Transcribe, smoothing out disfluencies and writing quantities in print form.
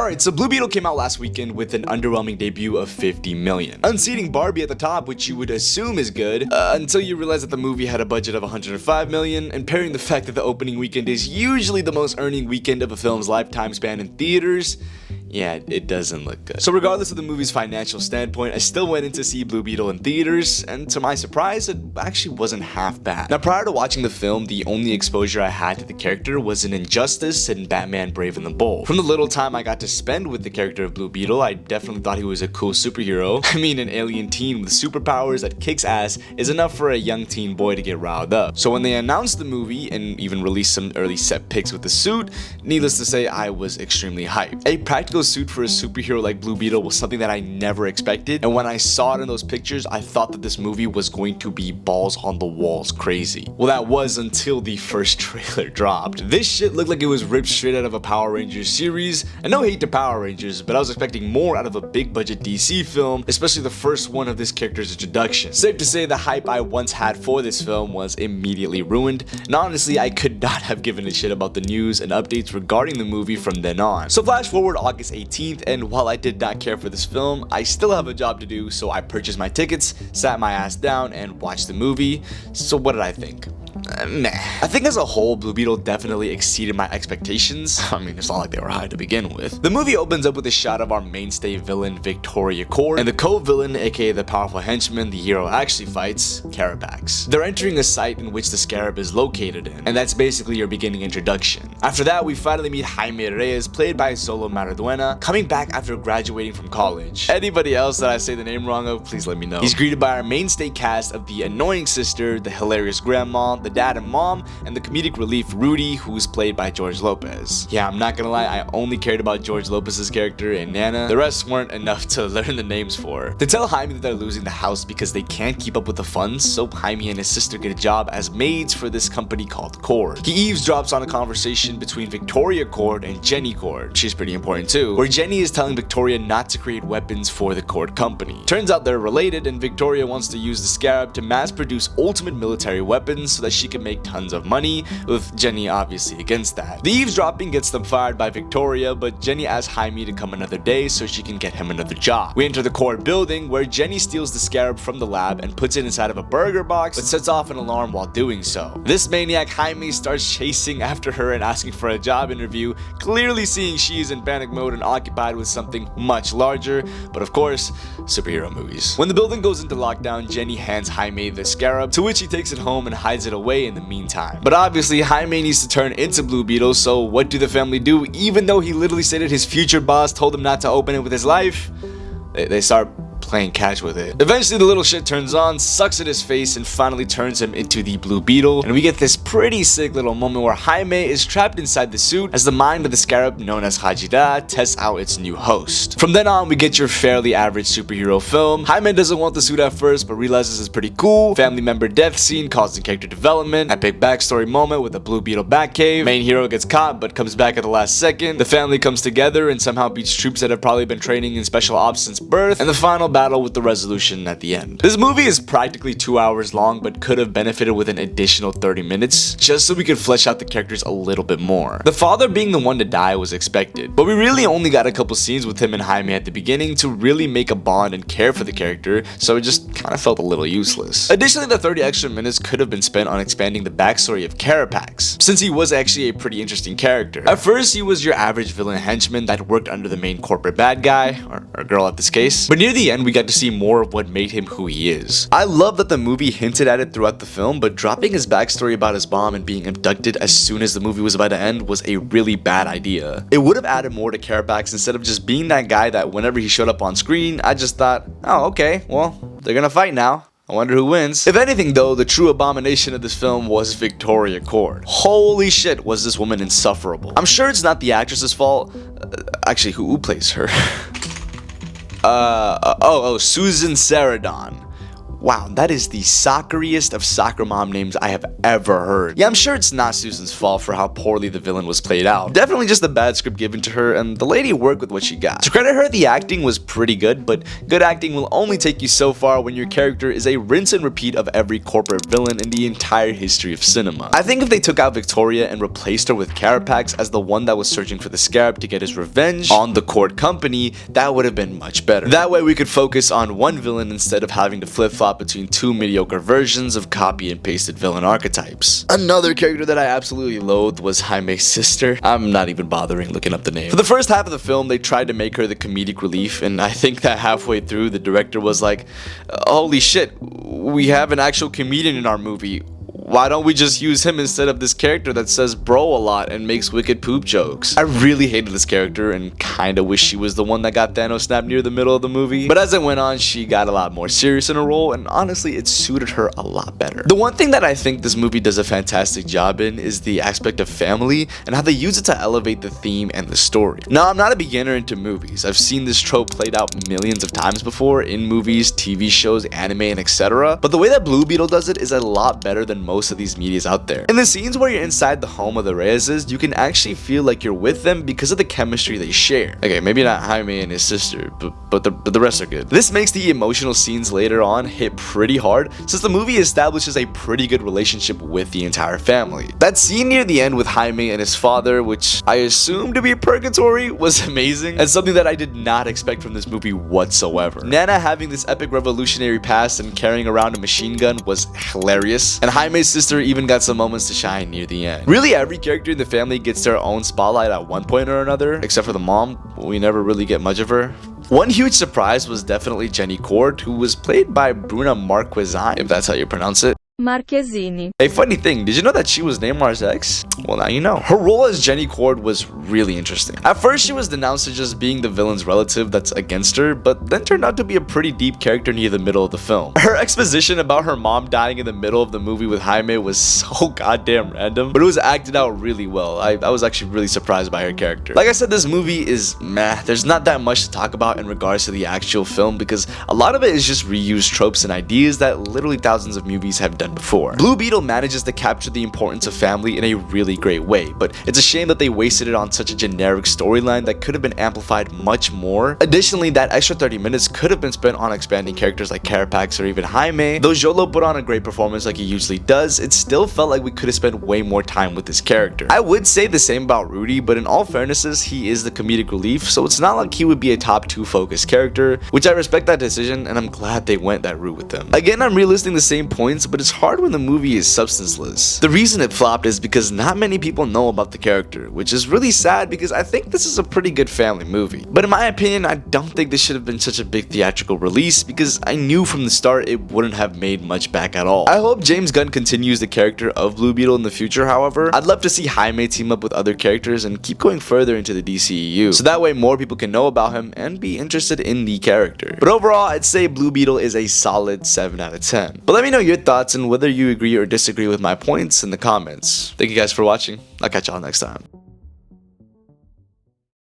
Alright, so Blue Beetle came out last weekend with an underwhelming debut of 50 million. Unseating Barbie at the top, which you would assume is good, until you realize that the movie had a budget of 105 million, and pairing the fact that the opening weekend is usually the most earning weekend of a film's lifetime span in theaters, yeah, it doesn't look good. So regardless of the movie's financial standpoint, I still went in to see Blue Beetle in theaters, and to my surprise, it actually wasn't half bad. Now, prior to watching the film, the only exposure I had to the character was in Injustice and Batman Brave and the Bold. From the little time I got to spend with the character of Blue Beetle, I definitely thought he was a cool superhero. I mean, an alien teen with superpowers that kicks ass is enough for a young teen boy to get riled up. So when they announced the movie and even released some early set pics with the suit, needless to say, I was extremely hyped. A practical suit for a superhero like Blue Beetle was something that I never expected, and when I saw it in those pictures, I thought that this movie was going to be balls on the walls crazy. Well, that was until the first trailer dropped. This shit looked like it was ripped straight out of a Power Rangers series, and no hate to Power Rangers, but I was expecting more out of a big budget DC film, especially the first one of this character's introduction. Safe to say the hype I once had for this film was immediately ruined, and honestly, I could not have given a shit about the news and updates regarding the movie from then on. So flash forward August 18th, and while I did not care for this film, I still have a job to do, so I purchased my tickets, sat my ass down, and watched the movie. So what did I think? Meh. I think as a whole, Blue Beetle definitely exceeded my expectations. I mean, it's not like they were high to begin with. The movie opens up with a shot of our mainstay villain, Victoria Cord, and the co-villain, aka the powerful henchman the hero actually fights, Carapax. They're entering a site in which the Scarab is located in, and that's basically your beginning introduction. After that, we finally meet Jaime Reyes, played by Solo Maraduena, coming back after graduating from college. Anybody else that I say the name wrong of, please let me know. He's greeted by our mainstay cast of the annoying sister, the hilarious grandma, the dad and mom, and the comedic relief Rudy, who's played by George Lopez. Yeah, I'm not gonna lie, I only cared about George Lopez's character and Nana. The rest weren't enough to learn the names for. They tell Jaime that they're losing the house because they can't keep up with the funds, so Jaime and his sister get a job as maids for this company called Cord. He eavesdrops on a conversation between Victoria Cord and Jenny Cord, she's pretty important too, where Jenny is telling Victoria not to create weapons for the Cord company. Turns out they're related, and Victoria wants to use the Scarab to mass produce ultimate military weapons so that she can make tons of money, with Jenny obviously against that. The eavesdropping gets them fired by Victoria, but Jenny asks Jaime to come another day so she can get him another job. We enter the Cord building, where Jenny steals the Scarab from the lab and puts it inside of a burger box, but sets off an alarm while doing so. This maniac Jaime starts chasing after her and asking for a job interview, clearly seeing she's in panic mode and occupied with something much larger, but of course, superhero movies. When the building goes into lockdown, Jenny hands Jaime the Scarab, to which he takes it home and hides it away in the meantime. But obviously, Jaime needs to turn into Blue Beetle, so what do the family do? Even though he literally stated his future boss told him not to open it with his life, they start playing catch with it. Eventually, the little shit turns on, sucks at his face, and finally turns him into the Blue Beetle, and we get this pretty sick little moment where Jaime is trapped inside the suit as the mind of the Scarab, known as Hajida, tests out its new host. From then on, we get your fairly average superhero film. Jaime doesn't want the suit at first, but realizes it's pretty cool. Family member death scene causing character development. Epic backstory moment with the Blue Beetle Batcave. Main hero gets caught, but comes back at the last second. The family comes together and somehow beats troops that have probably been training in special ops since birth. And the final battle with the resolution at the end. This movie is practically 2 hours long, but could have benefited with an additional 30 minutes, just so we could flesh out the characters a little bit more. The father being the one to die was expected, but we really only got a couple scenes with him and Jaime at the beginning to really make a bond and care for the character, so it just kind of felt a little useless. Additionally, the 30 extra minutes could have been spent on expanding the backstory of Carapax, since he was actually a pretty interesting character. At first, he was your average villain henchman that worked under the main corporate bad guy, or girl at this case, but near the end, we got to see more of what made him who he is. I love that the movie hinted at it throughout the film, but dropping his backstory about his mom and being abducted as soon as the movie was about to end was a really bad idea. It would have added more to Carapax instead of just being that guy that whenever he showed up on screen, I just thought, oh, okay, well, they're gonna fight now. I wonder who wins. If anything though, the true abomination of this film was Victoria Cord. Holy shit, was this woman insufferable. I'm sure it's not the actress's fault. Actually, who plays her? Susan Sarandon. wow, that is the socceriest of soccer mom names I have ever heard. Yeah, I'm sure it's not Susan's fault for how poorly the villain was played out. Definitely just a bad script given to her, and the lady worked with what she got. To credit her, the acting was pretty good, but good acting will only take you so far when your character is a rinse and repeat of every corporate villain in the entire history of cinema. I think if they took out Victoria and replaced her with Carapax as the one that was searching for the Scarab to get his revenge on the Cord Company, that would have been much better. That way we could focus on one villain instead of having to flip-flop between two mediocre versions of copy and pasted villain archetypes. Another character that I absolutely loathed was Jaime's sister. I'm not even bothering looking up the name. For the first half of the film, they tried to make her the comedic relief, and I think that halfway through, the director was like, holy shit, we have an actual comedian in our movie. Why don't we just use him instead of this character that says bro a lot and makes wicked poop jokes? I really hated this character and kinda wish she was the one that got Thanos snapped near the middle of the movie. But as it went on, she got a lot more serious in her role, and honestly, it suited her a lot better. The one thing that I think this movie does a fantastic job in is the aspect of family and how they use it to elevate the theme and the story. Now, I'm not a beginner into movies. I've seen this trope played out millions of times before in movies, TV shows, anime, and etc. But the way that Blue Beetle does it is a lot better than most of these medias out there. In the scenes where you're inside the home of the Reyes's, you can actually feel like you're with them because of the chemistry they share. Okay, maybe not Jaime and his sister, but the rest are good. This makes the emotional scenes later on hit pretty hard, since the movie establishes a pretty good relationship with the entire family. That scene near the end with Jaime and his father, which I assume to be purgatory, was amazing, and something that I did not expect from this movie whatsoever. Nana having this epic revolutionary past and carrying around a machine gun was hilarious, and Jaime's sister even got some moments to shine near the end. Really, every character in the family gets their own spotlight at one point or another, except for the mom. We never really get much of her. One huge surprise was definitely Jenny Cord, who was played by Bruna Marquezine, if that's how you pronounce it. Marquezine. A funny thing, did you know that she was Neymar's ex? Well, now you know. Her role as Jenny Cord was really interesting. At first, she was denounced as just being the villain's relative that's against her, but then turned out to be a pretty deep character near the middle of the film. Her exposition about her mom dying in the middle of the movie with Jaime was so goddamn random, but it was acted out really well. I was actually really surprised by her character. Like I said, this movie is meh. There's not that much to talk about in regards to the actual film because a lot of it is just reused tropes and ideas that literally thousands of movies have done before. Blue Beetle manages to capture the importance of family in a really great way, but it's a shame that they wasted it on such a generic storyline that could have been amplified much more. Additionally, that extra 30 minutes could have been spent on expanding characters like Carapax or even Jaime. Though Jolo put on a great performance like he usually does, it still felt like we could have spent way more time with this character. I would say the same about Rudy, but in all fairnesses, he is the comedic relief, so it's not like he would be a top 2 focused character, which I respect that decision, and I'm glad they went that route with him. Again, I'm relisting the same points, but it's hard when the movie is substanceless. The reason it flopped is because not many people know about the character, which is really sad because I think this is a pretty good family movie. But in my opinion, I don't think this should have been such a big theatrical release because I knew from the start it wouldn't have made much back at all. I hope James Gunn continues the character of Blue Beetle in the future, however. I'd love to see Jaime team up with other characters and keep going further into the DCEU, so that way more people can know about him and be interested in the character. But overall, I'd say Blue Beetle is a solid 7 out of 10. But let me know your thoughts and whether you agree or disagree with my points in the comments. Thank you guys for watching. I'll catch y'all next time.